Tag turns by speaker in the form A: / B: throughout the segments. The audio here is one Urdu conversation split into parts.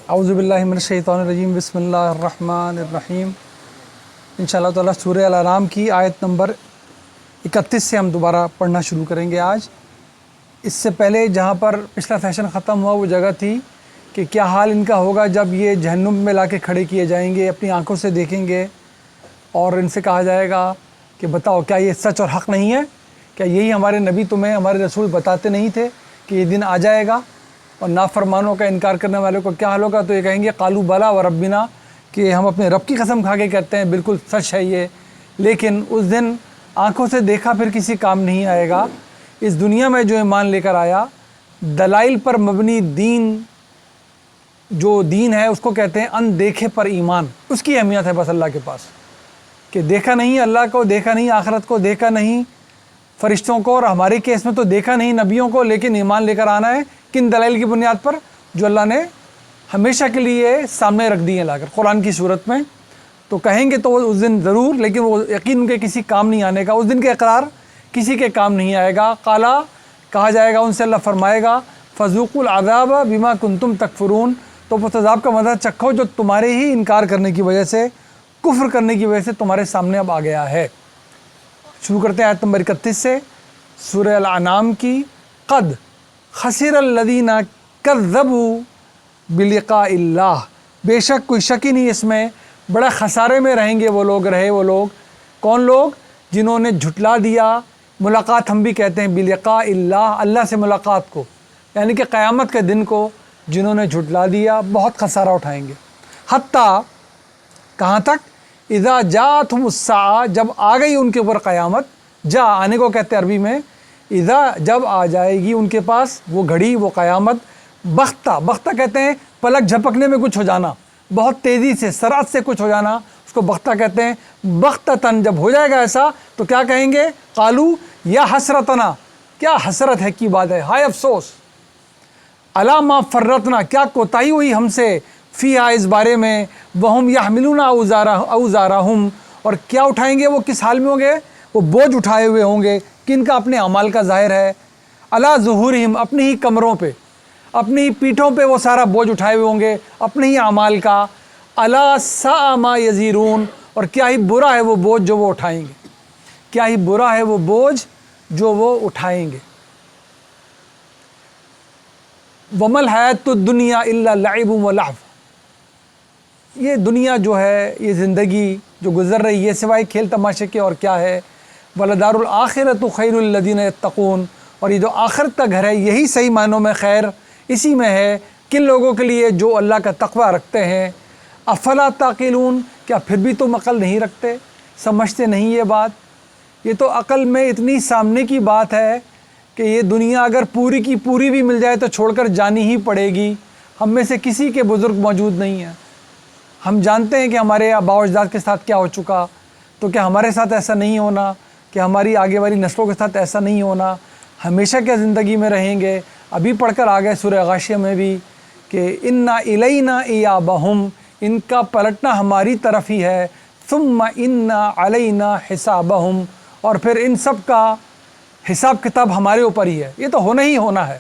A: اعوذ باللہ من الشیطان الرجیم بسم اللہ الرحمن الرحیم۔ انشاءاللہ تعالیٰ سورہ الانعام کی آیت نمبر 31 سے ہم دوبارہ پڑھنا شروع کریں گے آج۔ اس سے پہلے جہاں پر پچھلا سیشن ختم ہوا وہ جگہ تھی کہ کیا حال ان کا ہوگا جب یہ جہنم میں لا کے کھڑے کیے جائیں گے، اپنی آنکھوں سے دیکھیں گے اور ان سے کہا جائے گا کہ بتاؤ کیا یہ سچ اور حق نہیں ہے؟ کیا یہی ہمارے نبی تمہیں ہمارے رسول بتاتے نہیں تھے کہ یہ دن آ جائے گا؟ اور نافرمانوں کا انکار کرنے والوں کو کیا حال ہوگا؟ تو یہ کہیں گے قالوا بلا و ربنا، کہ ہم اپنے رب کی قسم کھا کے کہتے ہیں بالکل سچ ہے یہ، لیکن اس دن آنکھوں سے دیکھا پھر کسی کام نہیں آئے گا۔ اس دنیا میں جو ایمان لے کر آیا، دلائل پر مبنی دین جو دین ہے اس کو کہتے ہیں ان دیکھے پر ایمان۔ اس کی اہمیت ہے بس اللہ کے پاس، کہ دیکھا نہیں اللہ کو، دیکھا نہیں آخرت کو، دیکھا نہیں فرشتوں کو، اور ہمارے کیس میں تو دیکھا نہیں نبیوں کو، لیکن ایمان لے کر آنا ہے کن دلائل کی بنیاد پر؟ جو اللہ نے ہمیشہ کے لیے سامنے رکھ دی ہیں لا کر قرآن کی صورت میں۔ تو کہیں گے تو وہ اس دن ضرور، لیکن وہ یقین ان کے کسی کام نہیں آنے کا، اس دن کے اقرار کسی کے کام نہیں آئے گا۔ قالا کہا جائے گا ان سے، اللہ فرمائے گا فذوقوا العذاب بما کنتم تکفرون، تو اس عذاب کا مزہ چکھو جو تمہارے ہی انکار کرنے کی وجہ سے، کفر کرنے کی وجہ سے تمہارے سامنے اب آ گیا ہے۔ شروع کرتے ہیں آیت نمبر 31 سے سورہ الانعام کی۔ قد خسر الذین کذبوا بلقاء اللہ، بے شک کوئی شک ہی نہیں اس میں، بڑا خسارے میں رہیں گے وہ لوگ، وہ لوگ کون لوگ؟ جنہوں نے جھٹلا دیا ملاقات، ہم بھی کہتے ہیں بلقاء اللہ، اللہ سے ملاقات کو، یعنی کہ قیامت کے دن کو جنہوں نے جھٹلا دیا بہت خسارہ اٹھائیں گے۔ حتیٰ کہاں تک؟ اذا جاءتہم الساعہ، جب آ گئی ان کے اوپر قیامت، جا آنے کو کہتے ہیں عربی میں، اذا جب آ جائے گی ان کے پاس وہ گھڑی، وہ قیامت، بختہ، بختہ کہتے ہیں پلک جھپکنے میں کچھ ہو جانا، بہت تیزی سے سرعت سے کچھ ہو جانا، اس کو بختہ کہتے ہیں۔ بختتاً جب ہو جائے گا ایسا تو کیا کہیں گے؟ قالو یا حسرتنا، کیا حسرت ہے کی بات ہے، ہائے افسوس، الا ما فرطنا، کیا کوتاہی ہوئی ہم سے، فیہا اس بارے میں، وہم یحملون اوزارہم، اور کیا اٹھائیں گے وہ، کس حال میں ہوں گے؟ وہ بوجھ اٹھائے ہوئے ہوں گے، کن کا؟ اپنے اعمال کا ظاہر ہے، علی ظہورہم، اپنی ہی کمروں پہ، اپنی ہی پیٹھوں پہ وہ سارا بوجھ اٹھائے ہوئے ہوں گے، اپنے ہی اعمال کا۔ الا ساء ما یزرون، اور کیا ہی برا ہے وہ بوجھ جو وہ اٹھائیں گے، کیا ہی برا ہے وہ بوجھ جو وہ اٹھائیں گے۔ وما الحیاۃ الدنیا الا لعب و لہو، یہ دنیا جو ہے، یہ زندگی جو گزر رہی ہے سوائے کھیل تماشے کے اور کیا ہے؟ وَلَدَارُ الْآخِرَةُ خَيْرٌ لِّلَّذِينَ يَتَّقُونَ، اور یہ جو آخرت کا گھر ہے یہی صحیح معنوں میں خیر اسی میں ہے، کن لوگوں کے لیے؟ جو اللہ کا تقوی رکھتے ہیں۔ افلا تعقلون، کیا پھر بھی تم عقل نہیں رکھتے، سمجھتے نہیں یہ بات؟ یہ تو عقل میں اتنی سامنے کی بات ہے کہ یہ دنیا اگر پوری کی پوری بھی مل جائے تو چھوڑ کر جانی ہی پڑے گی۔ ہم میں سے کسی کے بزرگ موجود نہیں ہیں، ہم جانتے ہیں کہ ہمارے آباء و اجداد کے ساتھ کیا ہو چکا، تو کیا ہمارے ساتھ ایسا نہیں ہونا؟ کہ ہماری آگے والی نسلوں کے ساتھ ایسا نہیں ہونا؟ ہمیشہ کیا زندگی میں رہیں گے؟ ابھی پڑھ کر آ گئے سورہ غاشیہ میں بھی کہ انا الینا ایابہم، ان کا پلٹنا ہماری طرف ہی ہے، ثم انا علینا حسابہم، اور پھر ان سب کا حساب کتاب ہمارے اوپر ہی ہے، یہ تو ہونا ہی ہونا ہے۔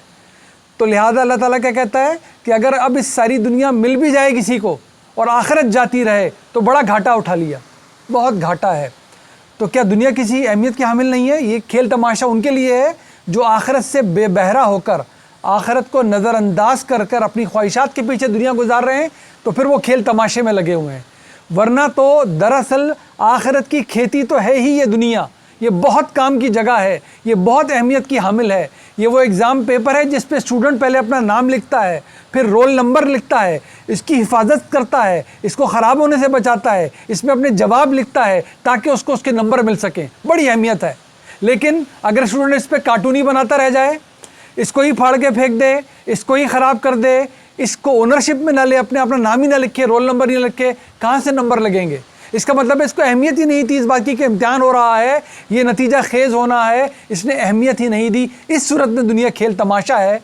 A: تو لہٰذا اللہ تعالیٰ کیا کہتا ہے کہ اگر اب اس ساری دنیا مل بھی جائے کسی کو اور آخرت جاتی رہے تو بڑا گھاٹا اٹھا لیا، بہت گھاٹا ہے۔ تو کیا دنیا کسی اہمیت کی حامل نہیں ہے؟ یہ کھیل تماشا ان کے لیے ہے جو آخرت سے بے بہرا ہو کر، آخرت کو نظر انداز کر کر اپنی خواہشات کے پیچھے دنیا گزار رہے ہیں، تو پھر وہ کھیل تماشے میں لگے ہوئے ہیں۔ ورنہ تو دراصل آخرت کی کھیتی تو ہے ہی یہ دنیا، یہ بہت کام کی جگہ ہے، یہ بہت اہمیت کی حامل ہے۔ یہ وہ ایگزام پیپر ہے جس پہ اسٹوڈنٹ پہلے اپنا نام لکھتا ہے، پھر رول نمبر لکھتا ہے، اس کی حفاظت کرتا ہے، اس کو خراب ہونے سے بچاتا ہے، اس میں اپنے جواب لکھتا ہے تاکہ اس کو اس کے نمبر مل سکیں، بڑی اہمیت ہے۔ لیکن اگر اسٹوڈنٹ اس پہ کارٹونی بناتا رہ جائے، اس کو ہی پھاڑ کے پھینک دے، اس کو ہی خراب کر دے، اس کو اونرشپ میں نہ لے، اپنا نام ہی نہ لکھے، رول نمبر ہی نہ لکھے، کہاں سے نمبر لگیں گے؟ اس کا مطلب ہے اس کو اہمیت ہی نہیں تھی اس بات کی کہ امتحان ہو رہا ہے، یہ نتیجہ خیز ہونا ہے، اس نے اہمیت ہی نہیں دی۔ اس صورت میں دنیا کھیل تماشا ہے،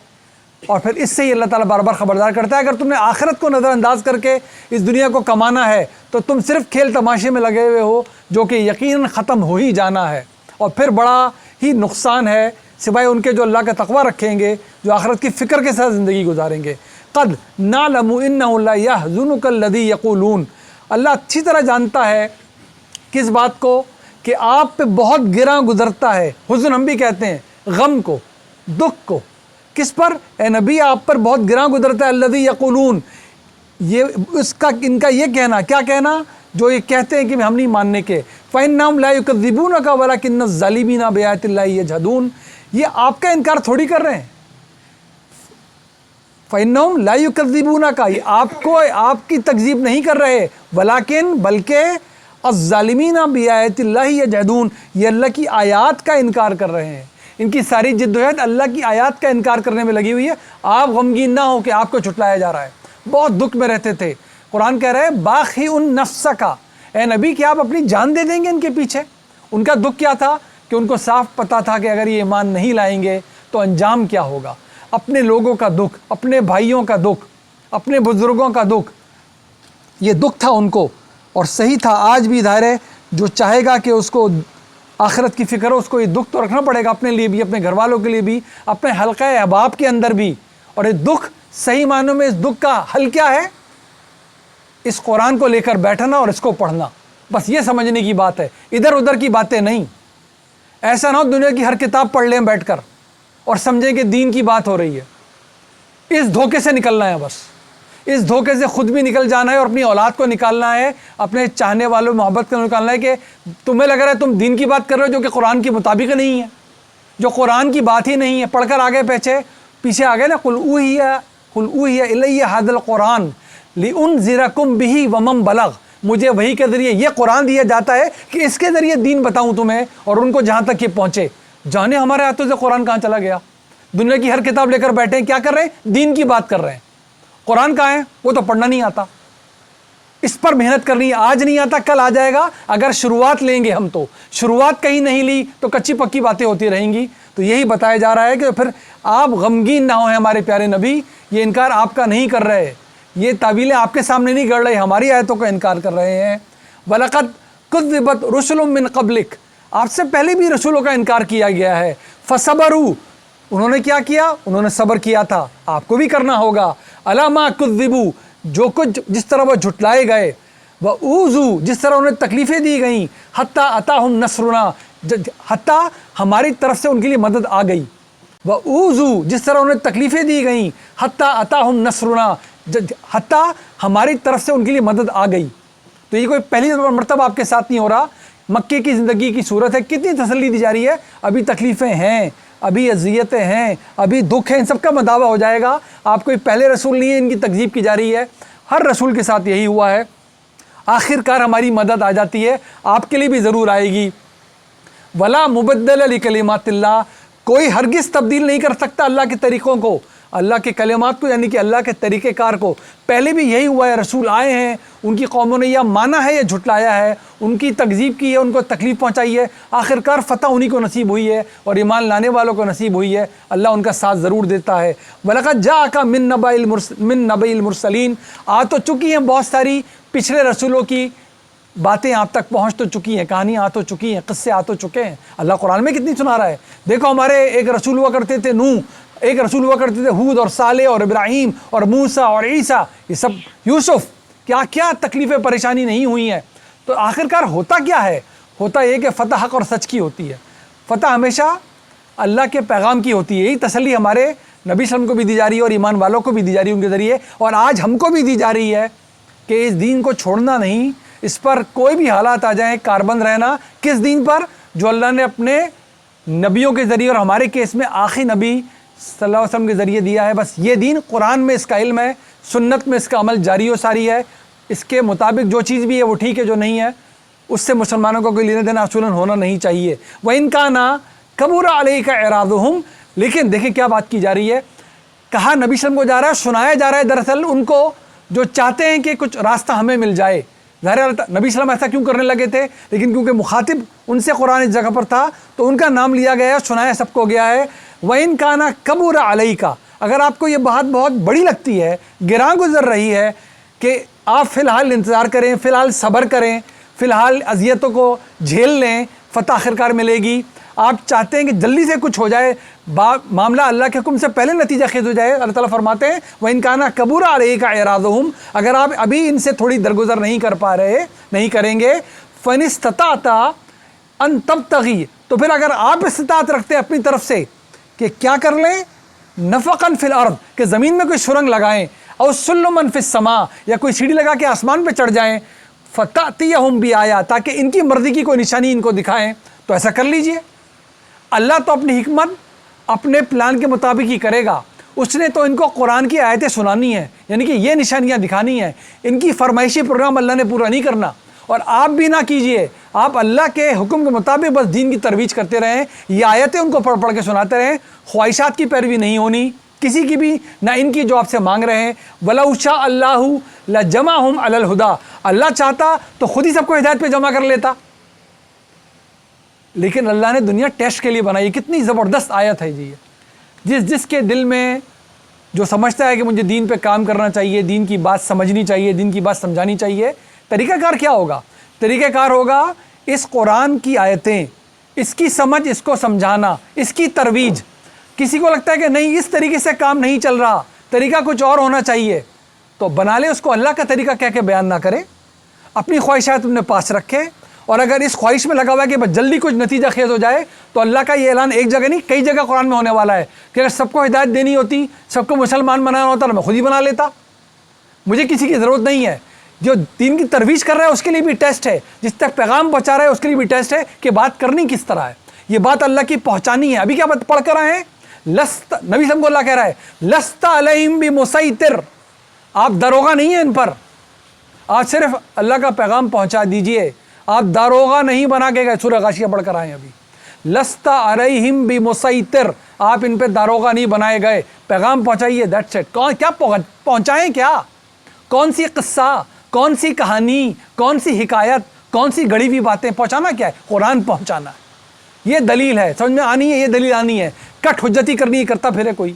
A: اور پھر اس سے ہی اللہ تعالیٰ بار بار خبردار کرتا ہے اگر تم نے آخرت کو نظر انداز کر کے اس دنیا کو کمانا ہے تو تم صرف کھیل تماشے میں لگے ہوئے ہو جو کہ یقیناً ختم ہو ہی جانا ہے، اور پھر بڑا ہی نقصان ہے سوائے ان کے جو اللہ کا تقوی رکھیں گے، جو آخرت کی فکر کے ساتھ زندگی گزاریں گے۔ قد نعلم انہ لا یحزنک الذی یقولون، اللہ اچھی طرح جانتا ہے کس بات کو کہ آپ پہ بہت گراں گزرتا ہے، حزن ہم بھی کہتے ہیں غم کو، دکھ کو، کس پر؟ اے نبی آپ پر بہت گراں گزرتا ہے الذی یقولون، یہ ان کا یہ کہنا، کیا کہنا؟ جو یہ کہتے ہیں کہ ہم نہیں ماننے کے، فَإِنَّهُمْ لَا يُكَذِّبُونَكَ وَلَكِنَّ الظَّالِمِينَ بِآيَاتِ اللَّهِ يَجْحَدُونَ، یہ آپ کا انکار تھوڑی کر رہے ہیں، فَإِنَّهُمْ لَا يُكَذِّبُونَكَ، یہ آپ کو آپ کی تکذیب نہیں کر رہے، ولیکن بلکہ الظالمین بآیات اللہ یجحدون، یہ اللہ کی آیات کا انکار کر رہے ہیں، ان کی ساری جدوجہد اللہ کی آیات کا انکار کرنے میں لگی ہوئی ہے۔ آپ غمگین نہ ہو کہ آپ کو جھٹلایا جا رہا ہے، بہت دکھ میں رہتے تھے، قرآن کہہ رہا ہے باخی ان نفسکا، اے نبی کیا آپ اپنی جان دے دیں گے ان کے پیچھے؟ ان کا دکھ کیا تھا کہ ان کو صاف پتہ تھا کہ اگر یہ ایمان نہیں لائیں گے تو انجام کیا ہوگا، اپنے لوگوں کا دکھ، اپنے بھائیوں کا دکھ، اپنے بزرگوں کا دکھ، یہ دکھ تھا ان کو، اور صحیح تھا۔ آج بھی ظاہر ہے جو چاہے گا کہ اس کو آخرت کی فکر ہو، اس کو یہ دکھ تو رکھنا پڑے گا، اپنے لیے بھی، اپنے گھر والوں کے لیے بھی، اپنے حلقہ احباب کے اندر بھی۔ اور یہ دکھ صحیح معنوں میں، اس دکھ کا حل کیا ہے؟ اس قرآن کو لے کر بیٹھنا اور اس کو پڑھنا، بس یہ سمجھنے کی بات ہے، ادھر ادھر کی باتیں نہیں۔ ایسا نہ ہو دنیا کی ہر کتاب پڑھ لیں بیٹھ کر اور سمجھیں کہ دین کی بات ہو رہی ہے۔ اس دھوکے سے نکلنا ہے، بس اس دھوکے سے خود بھی نکل جانا ہے اور اپنی اولاد کو نکالنا ہے، اپنے چاہنے والوں محبت کو نکالنا ہے کہ تمہیں لگ رہا ہے تم دین کی بات کر رہے ہو جو کہ قرآن کے مطابق نہیں ہے، جو قرآن کی بات ہی نہیں ہے۔ پڑھ کر آگے پیچھے آگے نا، قل اوحی الی ھذا القرآن لانذرکم بہ ومن بلغ، مجھے وحی کے ذریعے یہ قرآن دیا جاتا ہے کہ اس کے ذریعے دین بتاؤں تمہیں اور ان کو جہاں تک یہ پہنچے۔ جانے ہمارے ہاتھوں سے قرآن کہاں چلا گیا؟ دنیا کی ہر کتاب لے کر بیٹھے ہیں، کیا کر رہے ہیں؟ دین کی بات کر رہے ہیں۔ قرآن کہاں ہے؟ وہ تو پڑھنا نہیں آتا، اس پر محنت کرنی ہے، آج نہیں آتا کل آ جائے گا، اگر شروعات لیں گے ہم تو، شروعات کہیں نہیں لی تو کچی پکی باتیں ہوتی رہیں گی۔ تو یہی بتایا جا رہا ہے کہ پھر آپ غمگین نہ ہوئے ہمارے پیارے نبی، یہ انکار آپ کا نہیں کر رہے، یہ تعویلیں آپ کے سامنے نہیں گڑ رہے، ہماری آیتوں کا انکار کر رہے ہیں۔ وَلَقَدْ كُذِّبَتْ رُسُلٌ مِّن قَبْلِكَ، آپ سے پہلے بھی رسولوں کا انکار کیا گیا ہے۔ فَصَبَرُوا، انہوں نے کیا کیا؟ انہوں نے صبر کیا تھا، آپ کو بھی کرنا ہوگا۔ عَلَىٰ مَا كُذِّبُوا، جو کچھ جس طرح وہ جھٹلائے گئے، وَأُوذُوا، جس طرح انہیں تکلیفیں دی گئیں، حَتَّىٰ أَتَاهُمْ نَصْرُنَا، حتیٰ ہماری طرف سے ان کے لیے مدد آ گئی۔ وَأُوذُوا، جس طرح انہیں تکلیفیں دی گئیں، حَتَّىٰ أَتَاهُمْ نَصْرُنَا، حتیٰ ہماری طرف سے ان کے لیے مدد آ گئی۔ تو یہ کوئی پہلی مرتبہ آپ کے ساتھ نہیں ہو رہا، مکے کی زندگی کی صورت ہے، کتنی تسلی دی جا رہی ہے، ابھی تکلیفیں ہیں، ابھی اذیتیں ہیں، ابھی دکھ ہیں، ان سب کا مداوع ہو جائے گا۔ آپ کوئی پہلے رسول نہیں ہے، ان کی تکذیب کی جا رہی ہے، ہر رسول کے ساتھ یہی ہوا ہے۔ آخر کار ہماری مدد آ جاتی ہے، آپ کے لیے بھی ضرور آئے گی۔ وَلَا مُبَدَّلَ لِكَلِمَاتِ اللَّهِ، کوئی ہرگز تبدیل نہیں کر سکتا اللہ کے طریقوں کو، اللہ کے کلمات کو، یعنی کہ اللہ کے طریقہ کار کو۔ پہلے بھی یہی ہوا ہے، رسول آئے ہیں، ان کی قوموں نے یا مانا ہے یا جھٹلایا ہے، ان کی تکذیب کی ہے، ان کو تکلیف پہنچائی ہے، آخر کار فتح انہی کو نصیب ہوئی ہے اور ایمان لانے والوں کو نصیب ہوئی ہے، اللہ ان کا ساتھ ضرور دیتا ہے۔ وَلَقَدْ جَاءَكَ مِن نَبَإِ الْمُرْسَلِينَ، آ تو چکی ہیں بہت ساری پچھلے رسولوں کی باتیں آپ تک پہنچ تو چکی ہیں، کہانیاں آ تو چکی ہیں، قصے آ تو چکے ہیں۔ اللہ قرآن میں کتنی سنا رہا ہے، دیکھو ہمارے ایک رسول ہوا کرتے تھے نوح، ایک رسول ہوا کرتے تھے ہود اور صالح اور ابراہیم اور موسیٰ اور عیسیٰ، یہ سب یوسف، کیا کیا تکلیفیں پریشانی نہیں ہوئی ہیں۔ تو آخر کار ہوتا کیا ہے؟ ہوتا یہ کہ فتح حق اور سچ کی ہوتی ہے، فتح ہمیشہ اللہ کے پیغام کی ہوتی ہے۔ یہی تسلی ہمارے نبی صلی اللہ علیہ وسلم کو بھی دی جا رہی ہے اور ایمان والوں کو بھی دی جا رہی ہے ان کے ذریعے، اور آج ہم کو بھی دی جا رہی ہے کہ اس دین کو چھوڑنا نہیں، اس پر کوئی بھی حالات آ جائیں کاربند رہنا۔ کس دین پر؟ جو اللہ نے اپنے نبیوں کے ذریعے اور ہمارے کیس میں آخری نبی صلی اللہ علیہ وسلم کے ذریعے دیا ہے۔ بس یہ دین، قرآن میں اس کا علم ہے، سنت میں اس کا عمل جاری و ساری ہے، اس کے مطابق جو چیز بھی ہے وہ ٹھیک ہے، جو نہیں ہے اس سے مسلمانوں کو کوئی لینا دینا اصولاً ہونا نہیں چاہیے۔ وَإِن كَانَ كَبُرَ عَلَيْكَ إِعْرَاضُهُمْ، لیکن دیکھیں کیا بات کی جا رہی ہے، کہا نبی صلی اللہ علیہ وسلم کو جا رہا ہے، سنایا جا رہا ہے دراصل ان کو جو چاہتے ہیں کہ کچھ راستہ ہمیں مل جائے۔ ظاہر نبی صلی اللہ علیہ وسلم ایسا کیوں کرنے لگے تھے؟ لیکن کیونکہ مخاطب ان سے قرآن اس جگہ پر تھا تو ان کا نام لیا گیا ہے، سنایا سب کو گیا ہے۔ وَإِن كَانَ كَبُرَ عَلَيْكَ، اگر آپ کو یہ بات بہت بڑی لگتی ہے، گراں گزر رہی ہے کہ آپ فی الحال انتظار کریں، فی الحال صبر کریں، فی الحال اذیتوں کو جھیل لیں، فتح آخر کار ملے گی۔ آپ چاہتے ہیں کہ جلدی سے کچھ ہو جائے، معاملہ اللہ کے حکم سے پہلے نتیجہ خیز ہو جائے، اللہ تعالیٰ فرماتے ہیں وَإِن كَانَ كَبُورَ عَلَيْكَ إِعْرَاضُهُمْ، اگر آپ ابھی ان سے تھوڑی درگزر نہیں کر پا رہے، نہیں کریں گے، فَإِنِ اسْتَطَعْتَ أَن تَبْتَغِي، تو پھر اگر آپ استطاعت رکھتے ہیں اپنی طرف سے کہ کیا کر لیں، نفقاً فی الارض، کہ زمین میں کوئی سرنگ لگائیں، اور سلماً فی السماء، یا کوئی سیڑھی لگا کے آسمان پہ چڑھ جائیں، فتأتیہم بآیات، تاکہ ان کی مرضی کی کوئی نشانی ان کو دکھائیں، تو ایسا کر لیجئے۔ اللہ تو اپنی حکمت اپنے پلان کے مطابق ہی کرے گا، اس نے تو ان کو قرآن کی آیتیں سنانی ہیں، یعنی کہ یہ نشانیاں دکھانی ہیں، ان کی فرمائشی پروگرام اللہ نے پورا نہیں کرنا، اور آپ بھی نہ کیجئے، آپ اللہ کے حکم کے مطابق بس دین کی ترویج کرتے رہیں، یہ آیتیں ان کو پڑھ پڑھ کے سناتے رہیں، خواہشات کی پیروی نہیں ہونی کسی کی بھی، نہ ان کی جو آپ سے مانگ رہے ہیں۔ وَلَوْ شَاءَ اللَّهُ لَجَمَعَهُمْ عَلَى الْهُدَىٰ، اللہ چاہتا تو خود ہی سب کو ہدایت پہ جمع کر لیتا، لیکن اللہ نے دنیا ٹیسٹ کے لیے بنائی۔ کتنی زبردست آیت ہے جی یہ، جس کے دل میں جو سمجھتا ہے کہ مجھے دین پہ کام کرنا چاہیے، دین کی بات سمجھنی چاہیے، دین کی بات سمجھانی چاہیے، طریقہ کار کیا ہوگا؟ طریقہ کار ہوگا اس قرآن کی آیتیں، اس کی سمجھ، اس کو سمجھانا، اس کی ترویج۔ کسی کو لگتا ہے کہ نہیں اس طریقے سے کام نہیں چل رہا، طریقہ کچھ اور ہونا چاہیے، تو بنا لے اس کو، اللہ کا طریقہ کہہ کے بیان نہ کرے، اپنی خواہشات اپنے پاس رکھے، اور اگر اس خواہش میں لگا ہوا ہے کہ بس جلدی کچھ نتیجہ خیز ہو جائے، تو اللہ کا یہ اعلان ایک جگہ نہیں کئی جگہ قرآن میں ہونے والا ہے کہ اگر سب کو ہدایت دینی ہوتی، سب کو مسلمان بنانا ہوتا تو میں خود ہی بنا لیتا، مجھے کسی کی ضرورت نہیں ہے۔ جو دین کی ترویج کر رہا ہے اس کے لیے بھی ٹیسٹ ہے، جس تک پیغام پہنچا رہا ہے اس کے لیے بھی ٹیسٹ ہے کہ بات کرنی کس طرح ہے، یہ بات اللہ کی پہنچانی ہے۔ ابھی کیا بات پڑھ کر آئے ہیں، لست، نبی صلی اللہ کہہ رہا ہے لست علیہم بمسیطر، آپ داروغہ نہیں ہیں ان پر، آپ صرف اللہ کا پیغام پہنچا دیجئے، آپ داروغہ نہیں بنا کے گئے۔ سورہ غاشیہ پڑھ کر آئے ابھی، لست علیہم بمسیطر، آپ ان پہ داروغہ نہیں بنائے گئے، پیغام پہنچائیے، دیٹس اٹ۔ کیا پہنچائیں؟ کیا کون سی قصہ، کون سی کہانی، کون سی حکایت، کون سی گڑی ہوئی باتیں، پہنچانا کیا ہے؟ قرآن پہنچانا ہے۔ یہ دلیل ہے، سمجھ میں آنی ہے، یہ دلیل آنی ہے، کٹ حجتی کرنی کرتا پھرے کوئی۔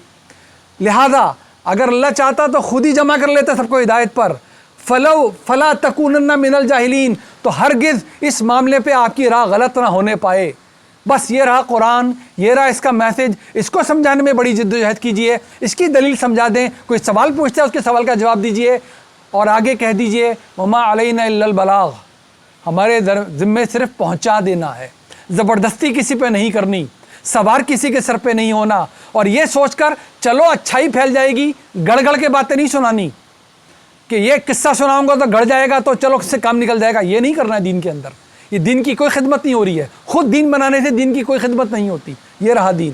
A: لہذا اگر اللہ چاہتا تو خود ہی جمع کر لیتا سب کو ہدایت پر۔ فلا تکونن من الجاہلین، تو ہرگز اس معاملے پہ آپ کی راہ غلط نہ ہونے پائے۔ بس یہ رہا قرآن، یہ رہا اس کا میسج، اس کو سمجھانے میں بڑی جد و جہد کیجئے، اس کی دلیل سمجھا دیں، کوئی سوال پوچھتا ہے اس کے سوال کا جواب دیجئے، اور آگے کہہ دیجئے وما علینا الا البلاغ، ہمارے ذمے صرف پہنچا دینا ہے، زبردستی کسی پہ نہیں کرنی، سوار کسی کے سر پہ نہیں ہونا، اور یہ سوچ کر چلو اچھائی پھیل جائے گی، گڑ گڑ کے باتیں نہیں سنانی کہ یہ قصہ سناؤں گا تو گڑ جائے گا تو چلو اس سے کام نکل جائے گا، یہ نہیں کرنا ہے دین کے اندر۔ یہ دین کی کوئی خدمت نہیں ہو رہی ہے، خود دین بنانے سے دین کی کوئی خدمت نہیں ہوتی، یہ رہا دین۔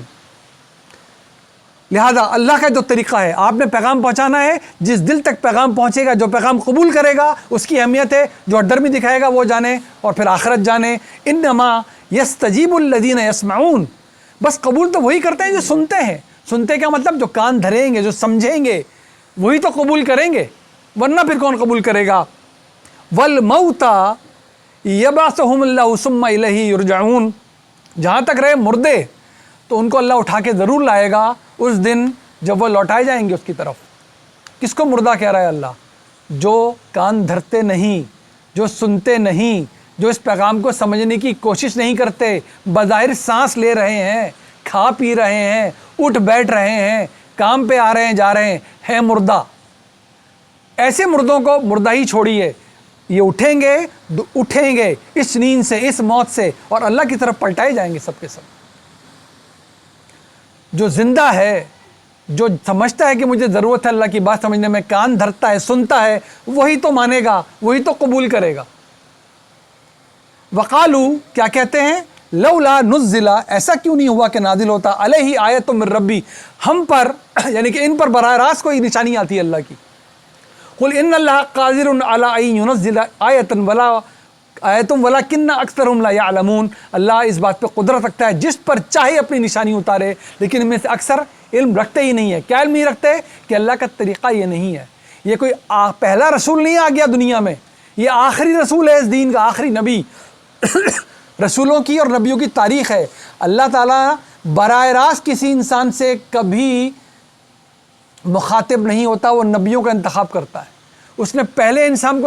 A: لہذا اللہ کا جو طریقہ ہے، آپ نے پیغام پہنچانا ہے، جس دل تک پیغام پہنچے گا، جو پیغام قبول کرے گا اس کی اہمیت ہے، جو اڈر میں دکھائے گا وہ جانے، اور پھر آخرت جانے۔ انما یستجیب الذین یسمعون، بس قبول تو وہی کرتے ہیں جو سنتے ہیں۔ سنتے کا مطلب جو کان دھریں گے، جو سمجھیں گے، وہی تو قبول کریں گے، ورنہ پھر کون قبول کرے گا؟ والموتى یبعثہم اللہ ثم الیہ یرجعون، جہاں تک رہے مردے تو ان کو اللہ اٹھا کے ضرور لائے گا اس دن جب وہ لوٹائے جائیں گے اس کی طرف۔ کس کو مردہ کہہ رہا ہے اللہ؟ جو کان دھرتے نہیں، جو سنتے نہیں، جو اس پیغام کو سمجھنے کی کوشش نہیں کرتے، بظاہر سانس لے رہے ہیں، کھا پی رہے ہیں، اٹھ بیٹھ رہے ہیں، کام پہ آ رہے ہیں جا رہے ہیں مردہ۔ ایسے مردوں کو مردہ ہی چھوڑیے، یہ اٹھیں گے اس نیند سے، اس موت سے، اور اللہ کی طرف پلٹائے جائیں گے سب کے سب۔ جو زندہ ہے، جو سمجھتا ہے کہ مجھے ضرورت ہے اللہ کی بات سمجھنے میں، کان دھرتا ہے، سنتا ہے، وہی تو مانے گا، وہی تو قبول کرے گا۔ وقالو، کیا کہتے ہیں؟ لولا نزل، ایسا کیوں نہیں ہوا کہ نازل ہوتا علیہ آیت من ربی، ہم پر، یعنی کہ ان پر براہ راست کوئی نشانی آتی ہے اللہ کی۔ قل ان اللہ قادر علی ان ینزل آیۃ ولکن اکثرهم لا یعلمون، اللہ اس بات پہ قدرت رکھتا ہے جس پر چاہے اپنی نشانی اتارے، لیکن ان میں سے اکثر علم رکھتے ہی نہیں ہے۔ کیا علم نہیں رکھتے؟ کہ اللہ کا طریقہ یہ نہیں ہے، یہ کوئی پہلا رسول نہیں آ گیا دنیا میں، یہ آخری رسول ہے اس دین کا، آخری نبی۔ رسولوں کی اور نبیوں کی تاریخ ہے، اللہ تعالیٰ براہ راست کسی انسان سے کبھی مخاطب نہیں ہوتا، وہ نبیوں کا انتخاب کرتا ہے۔ اس نے پہلے انسان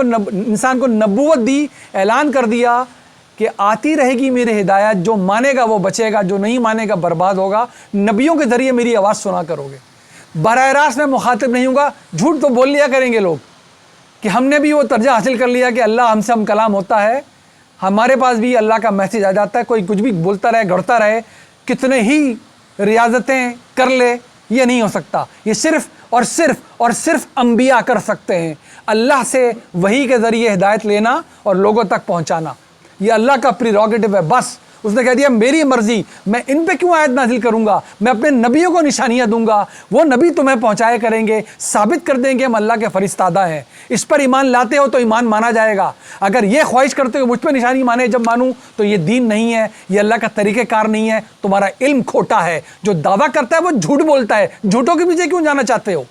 A: کو نبوت دی، اعلان کر دیا کہ آتی رہے گی میری ہدایت، جو مانے گا وہ بچے گا، جو نہیں مانے گا برباد ہوگا، نبیوں کے ذریعے میری آواز سنا کرو گے، براہ راست میں مخاطب نہیں ہوں گا۔ جھوٹ تو بول لیا کریں گے لوگ کہ ہم نے بھی وہ درجہ حاصل کر لیا کہ اللہ ہم سے ہم کلام ہوتا ہے، ہمارے پاس بھی اللہ کا میسیج آ جاتا ہے، کوئی کچھ بھی بولتا رہے گڑتا رہے، کتنے ہی ریاضتیں کر لے، یہ نہیں ہو سکتا۔ یہ صرف اور صرف اور صرف انبیاء کر سکتے ہیں، اللہ سے وحی کے ذریعے ہدایت لینا اور لوگوں تک پہنچانا، یہ اللہ کا پریروگیٹو ہے۔ بس اس نے کہہ دیا میری مرضی، میں ان پہ کیوں آیت نازل کروں گا، میں اپنے نبیوں کو نشانیاں دوں گا، وہ نبی تمہیں پہنچائے کریں گے، ثابت کر دیں گے ہم اللہ کے فرستادہ ہیں۔ اس پر ایمان لاتے ہو تو ایمان مانا جائے گا، اگر یہ خواہش کرتے ہو مجھ پہ نشانی مانے جب مانوں، تو یہ دین نہیں ہے، یہ اللہ کا طریقہ کار نہیں ہے، تمہارا علم کھوٹا ہے۔ جو دعویٰ کرتا ہے وہ جھوٹ بولتا ہے، جھوٹوں کے پیچھے کیوں جانا چاہتے ہو؟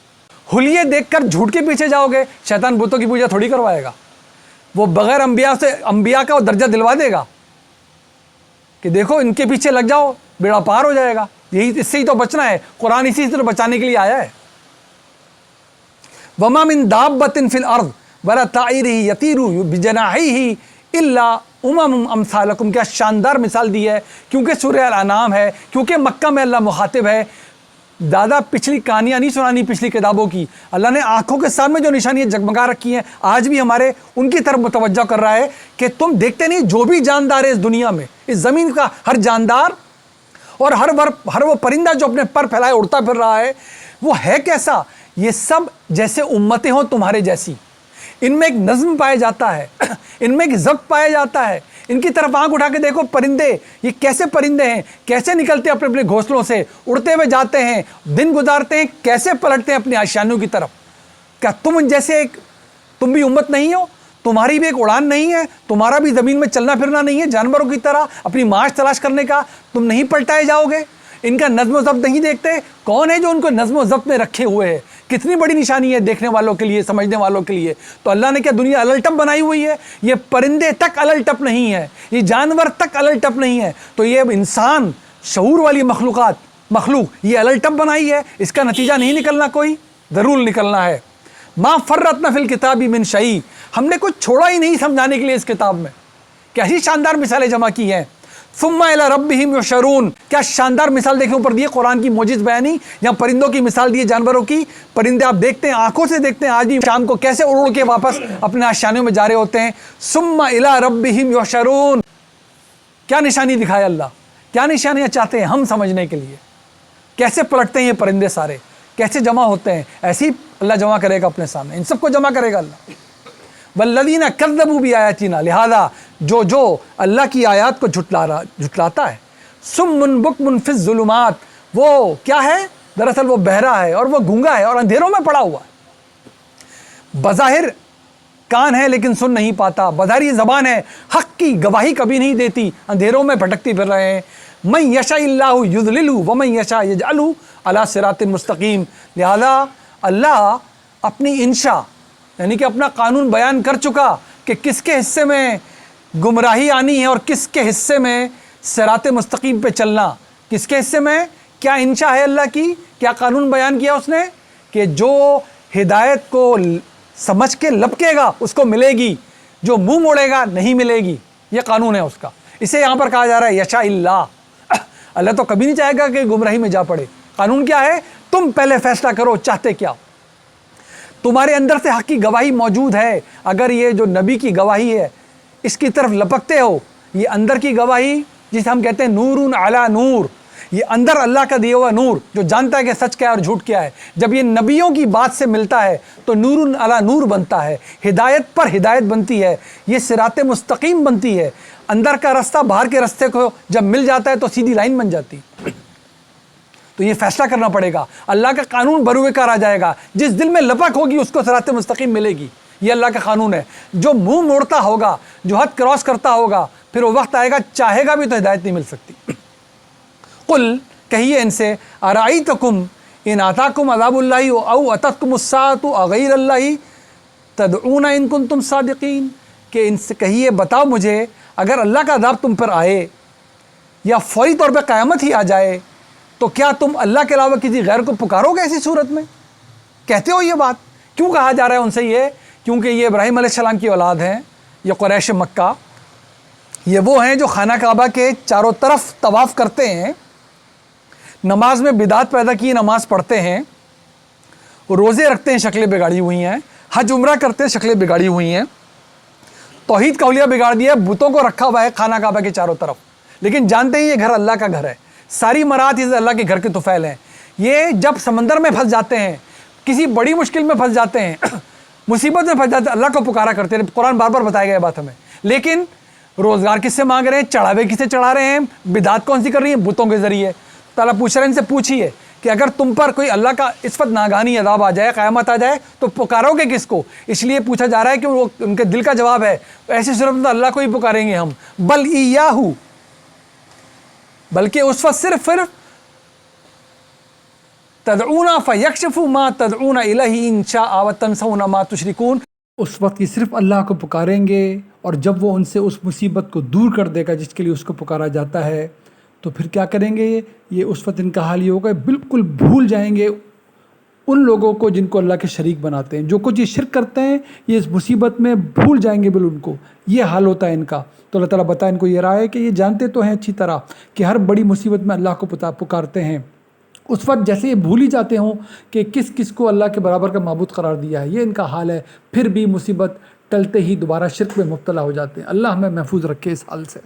A: حلیے دیکھ کر جھوٹ کے پیچھے جاؤ گے، شیطان بتوں کی پوجا تھوڑی کروائے گا، وہ بغیر انبیاء کا وہ درجہ دلوا دے گا کہ دیکھو ان کے پیچھے لگ جاؤ، بیڑا پار ہو جائے گا۔ یہی اس سے ہی تو بچنا ہے، قرآن اسی سے تو بچانے کے لیے آیا ہے۔ وَمَا مِن دَابَّةٍ فِي الْأَرْضِ وَلَا طَائِرٍ يَطِيرُ بِجَنَاحَيْهِ إِلَّا أُمَمٌ أَمْثَالُكُمْ۔ کیا شاندار مثال دی ہے، کیونکہ سورہ الانعام ہے، کیونکہ مکہ میں اللہ مخاطب ہے۔ دادا پچھلی کہانیاں نہیں سنانی پچھلی کتابوں کی، اللہ نے آنکھوں کے سامنے جو نشانیاں جگمگا رکھی ہیں آج بھی ہمارے ان کی طرف متوجہ کر رہا ہے کہ تم دیکھتے نہیں جو بھی جاندار ہے اس دنیا میں، اس زمین کا ہر جاندار اور ہر وہ پرندہ جو اپنے پر پھیلائے اڑتا پھر رہا ہے، وہ ہے کیسا؟ یہ سب جیسے امتیں ہوں تمہارے جیسی، ان میں ایک نظم پایا جاتا ہے، ان میں ایک ضبط پایا جاتا ہے۔ ان کی طرف آنکھ اٹھا کے دیکھو، پرندے یہ کیسے پرندے ہیں، کیسے نکلتے ہیں اپنے اپنے گھونسلوں سے، اڑتے ہوئے جاتے ہیں، دن گزارتے ہیں، کیسے پلٹتے ہیں اپنی آشیانوں کی طرف۔ کیا تم ان جیسے تم بھی امت نہیں ہو؟ تمہاری بھی ایک اڑان نہیں ہے؟ تمہارا بھی زمین میں چلنا پھرنا نہیں ہے جانوروں کی طرح اپنی معاش تلاش کرنے کا؟ تم نہیں پلٹائے جاؤ گے؟ ان کا نظم و ضبط نہیں دیکھتے؟ کون ہے جو ان کو نظم و ضبط میں رکھے ہوئے ہے؟ کتنی بڑی نشانی ہے دیکھنے والوں کے لیے، سمجھنے والوں کے لیے۔ تو اللہ نے کیا دنیا الل ٹپ بنائی ہوئی ہے؟ یہ پرندے تک الل ٹپ نہیں ہے، یہ جانور تک الل ٹپ نہیں ہے، تو یہ انسان شعور والی مخلوق یہ الل ٹپ بنائی ہے۔ اس کا نتیجہ نہیں نکلنا، کوئی ضرور نکلنا ہے۔ ما فرطنا فی الکتاب من شیء، ہم نے کچھ چھوڑا ہی نہیں سمجھانے کے لیے اس کتاب میں۔ کیسی شاندار مثالیں جمع کی ہیں۔ ثم الی ربہم یحشرون، کیا شاندار مثال دیکھیں اوپر دیے قرآن کی موجز بیانی، یہاں پرندوں کی مثال دی ہے، جانوروں کی۔ پرندے آپ دیکھتے ہیں، آنکھوں سے دیکھتے ہیں، آج بھی شام کو کیسے اڑ کے واپس اپنے آشیانوں میں جا رہے ہوتے ہیں۔ ثم الی ربہم یحشرون، کیا نشانی دکھائے اللہ، کیا نشانیاں چاہتے ہیں ہم سمجھنے کے لیے۔ کیسے پلٹتے ہیں یہ پرندے سارے، کیسے جمع ہوتے ہیں، ایسے ہی اللہ جمع کرے گا اپنے سامنے، ان سب کو جمع کرے گا اللہ۔ والذین کذبوا بآیاتنا، لہذا جو اللہ کی آیات کو جھٹلاتا ہے، صم بکم فی الظلمات، وہ کیا ہے؟ دراصل وہ بہرا ہے اور وہ گونگا ہے اور اندھیروں میں پڑا ہوا ہے۔ بظاہر کان ہے لیکن سن نہیں پاتا، بظاہر یہ زبان ہے، حق کی گواہی کبھی نہیں دیتی، اندھیروں میں بھٹکتی پھر رہے ہیں۔ من یشاء اللہ یضللہ ومن یشاء یجعلہ علی صراط مستقیم، لہذا اللہ اپنی انشاء یعنی کہ اپنا قانون بیان کر چکا کہ کس کے حصے میں گمراہی آنی ہے اور کس کے حصے میں صراط مستقیم پہ چلنا۔ کس کے حصے میں کیا انشاء ہے اللہ کی، کیا قانون بیان کیا اس نے کہ جو ہدایت کو سمجھ کے لپکے گا اس کو ملے گی، جو منہ موڑے گا نہیں ملے گی، یہ قانون ہے اس کا۔ اسے یہاں پر کہا جا رہا ہے یشاء اللہ، اللہ تو کبھی نہیں چاہے گا کہ گمراہی میں جا پڑے۔ قانون کیا ہے؟ تم پہلے فیصلہ کرو چاہتے کیا۔ تمہارے اندر سے حق کی گواہی موجود ہے، اگر یہ جو نبی کی گواہی ہے اس کی طرف لپکتے ہو، یہ اندر کی گواہی جسے ہم کہتے ہیں نور علی نور، یہ اندر اللہ کا دیا ہوا نور جو جانتا ہے کہ سچ کیا ہے اور جھوٹ کیا ہے، جب یہ نبیوں کی بات سے ملتا ہے تو نور علی نور بنتا ہے، ہدایت پر ہدایت بنتی ہے، یہ صراط مستقیم بنتی ہے۔ اندر کا رستہ باہر کے رستے کو جب مل جاتا ہے تو سیدھی لائن بن جاتی۔ تو یہ فیصلہ کرنا پڑے گا، اللہ کا قانون بروئے کار آ جائے گا، جس دل میں لپک ہوگی اس کو صراط مستقیم ملے گی، یہ اللہ کا قانون ہے۔ جو منہ موڑتا ہوگا، جو حد کراس کرتا ہوگا، پھر وہ وقت آئے گا چاہے گا بھی تو ہدایت نہیں مل سکتی۔ قل، کہیے ان سے، ارائیتکم ان آتاکم عذاب اللہ او اتتکم الساعۃ اغیر اللہ تدعون ان کنتم صادقین، کہ ان سے کہیے بتاؤ مجھے اگر اللہ کا عذاب تم پر آئے یا فوری طور پہ قیامت ہی آ جائے تو کیا تم اللہ کے علاوہ کسی غیر کو پکارو گے ایسی صورت میں؟ کہتے ہو یہ بات؟ کیوں کہا جا رہا ہے ان سے یہ؟ کیونکہ یہ ابراہیم علیہ السلام کی اولاد ہیں، یہ قریش مکہ، یہ وہ ہیں جو خانہ کعبہ کے چاروں طرف طواف کرتے ہیں، نماز میں بدعت پیدا کی نماز پڑھتے ہیں، روزے رکھتے ہیں شکلیں بگاڑی ہوئی ہیں، حج عمرہ کرتے ہیں شکلیں بگاڑی ہوئی ہیں، توحید کا اولیہ بگاڑ دیا ہے، بتوں کو رکھا ہوا ہے خانہ کعبہ کے چاروں طرف، لیکن جانتے ہیں یہ گھر اللہ کا گھر ہے، ساری مراد اس اللہ کے گھر کے طفیل ہیں۔ یہ جب سمندر میں پھنس جاتے ہیں، کسی بڑی مشکل میں پھنس جاتے ہیں، مصیبت میں پھنس جاتے ہیں، اللہ کو پکارا کرتے ہیں، قرآن بار بار بتایا گیا بات ہمیں، لیکن روزگار کس سے مانگ رہے ہیں، چڑھاوے کس سے چڑھا رہے ہیں، بدعت کون سی کر رہی ہیں، بتوں کے ذریعے۔ تعالیٰ پوچھ رہے ہیں ان سے پوچھیے کہ اگر تم پر کوئی اللہ کا اس وقت ناگہانی عذاب آ جائے، قیامت آ جائے، تو پکارو گے کس کو؟ اس لیے پوچھا جا رہا ہے کہ وہ ان کے دل کا جواب ہے ایسی صورت میں تو اللہ کو ہی پکاریں گے ہم، بل ایاہو، بلکہ اس وقت صرف تدعون فیکشف ما تدعون الیہ ان شاء وتنسون ما تشرکون، اس وقت یہ صرف اللہ کو پکاریں گے، اور جب وہ ان سے اس مصیبت کو دور کر دے گا جس کے لیے اس کو پکارا جاتا ہے، تو پھر کیا کریں گے؟ یہ اس وقت ان کا حال یہ ہوگا بالکل بھول جائیں گے ان لوگوں کو جن کو اللہ کے شریک بناتے ہیں، جو کچھ یہ شرک کرتے ہیں یہ اس مصیبت میں بھول جائیں گے بالکل، ان کو یہ حال ہوتا ہے ان کا۔ تو اللہ تعالیٰ بتائے ان کو یہ رائے کہ یہ جانتے تو ہیں اچھی طرح کہ ہر بڑی مصیبت میں اللہ کو پکارتے ہیں، اس وقت جیسے یہ بھول ہی جاتے ہوں کہ کس کس کو اللہ کے برابر کا معبود قرار دیا ہے، یہ ان کا حال ہے، پھر بھی مصیبت ٹلتے ہی دوبارہ شرک میں مبتلا ہو جاتے ہیں۔ اللہ ہمیں محفوظ رکھے اس حال سے۔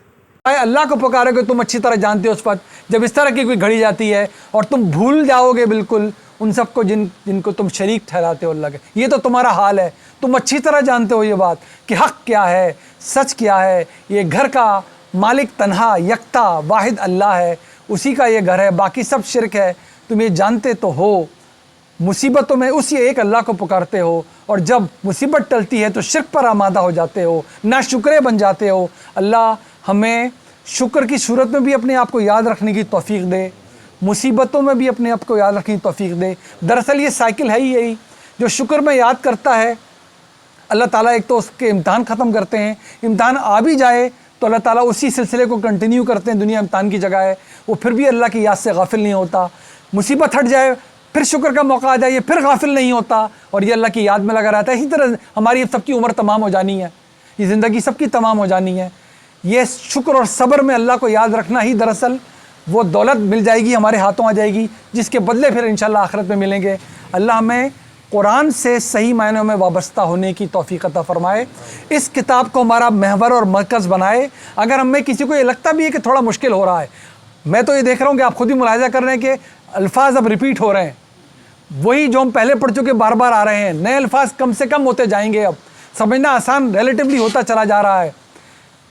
A: اللہ کو پکارو گے تم اچھی طرح جانتے ہو اس وقت جب اس طرح کی کوئی گھڑی جاتی ہے اور تم بھول جاؤ گے بالکل ان سب کو جن کو تم شریک ٹھہراتے ہو اللہ کے، یہ تو تمہارا حال ہے، تم اچھی طرح جانتے ہو یہ بات کہ حق کیا ہے، سچ کیا ہے، یہ گھر کا مالک تنہا یکتا واحد اللہ ہے، اسی کا یہ گھر ہے، باقی سب شرک ہے، تم یہ جانتے تو ہو، مصیبتوں میں اسی ایک اللہ کو پکارتے ہو، اور جب مصیبت ٹلتی ہے تو شرک پر آمادہ ہو جاتے ہو، ناشکرے بن جاتے ہو۔ اللہ ہمیں شکر کی صورت میں بھی اپنے آپ کو یاد رکھنے کی توفیق دے، مصیبتوں میں بھی اپنے آپ کو یاد رکھنے کی توفیق دے۔ دراصل یہ سائیکل ہے ہی یہی، جو شکر میں یاد کرتا ہے اللہ تعالیٰ ایک تو اس کے امتحان ختم کرتے ہیں، امتحان آ بھی جائے تو اللہ تعالیٰ اسی سلسلے کو کنٹینیو کرتے ہیں، دنیا امتحان کی جگہ ہے، وہ پھر بھی اللہ کی یاد سے غافل نہیں ہوتا، مصیبت ہٹ جائے پھر شکر کا موقع آ جائے یہ پھر غافل نہیں ہوتا، اور یہ اللہ کی یاد میں لگا رہتا ہے۔ اسی طرح ہماری سب کی عمر تمام ہو جانی ہے، یہ زندگی سب کی تمام ہو جانی ہے، یہ شکر اور صبر میں اللہ کو یاد رکھنا ہی دراصل وہ دولت مل جائے گی، ہمارے ہاتھوں آ جائے گی، جس کے بدلے پھر انشاءاللہ آخرت میں ملیں گے۔ اللہ ہمیں قرآن سے صحیح معنوں میں وابستہ ہونے کی توفیق عطا فرمائے، اس کتاب کو ہمارا محور اور مرکز بنائے۔ اگر ہم میں کسی کو یہ لگتا بھی ہے کہ تھوڑا مشکل ہو رہا ہے، میں تو یہ دیکھ رہا ہوں کہ آپ خود ہی ملاحظہ کر رہے ہیں کہ الفاظ اب ریپیٹ ہو رہے ہیں، وہی جو ہم پہلے پڑھ چکے بار بار آ رہے ہیں، نئے الفاظ کم سے کم ہوتے جائیں گے، اب سمجھنا آسان ریلیٹیولی ہوتا چلا جا رہا ہے۔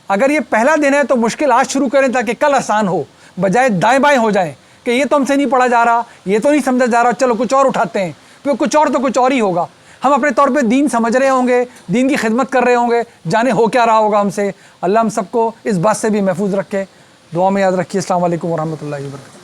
A: اگر یہ پہلا دن ہے تو مشکل آج شروع کریں تاکہ کل آسان ہو، بجائے دائیں بائیں ہو جائیں کہ یہ تو ہم سے نہیں پڑھا جا رہا، یہ تو نہیں سمجھا جا رہا، چلو کچھ اور اٹھاتے ہیں، پھر کچھ اور تو کچھ اور ہی ہوگا۔ ہم اپنے طور پہ دین سمجھ رہے ہوں گے، دین کی خدمت کر رہے ہوں گے، جانے ہو کیا رہا ہوگا ہم سے۔ اللہ ہم سب کو اس بات سے بھی محفوظ رکھے، دعا میں یاد رکھیے۔ السلام علیکم ورحمۃ اللہ وبرکاتہ۔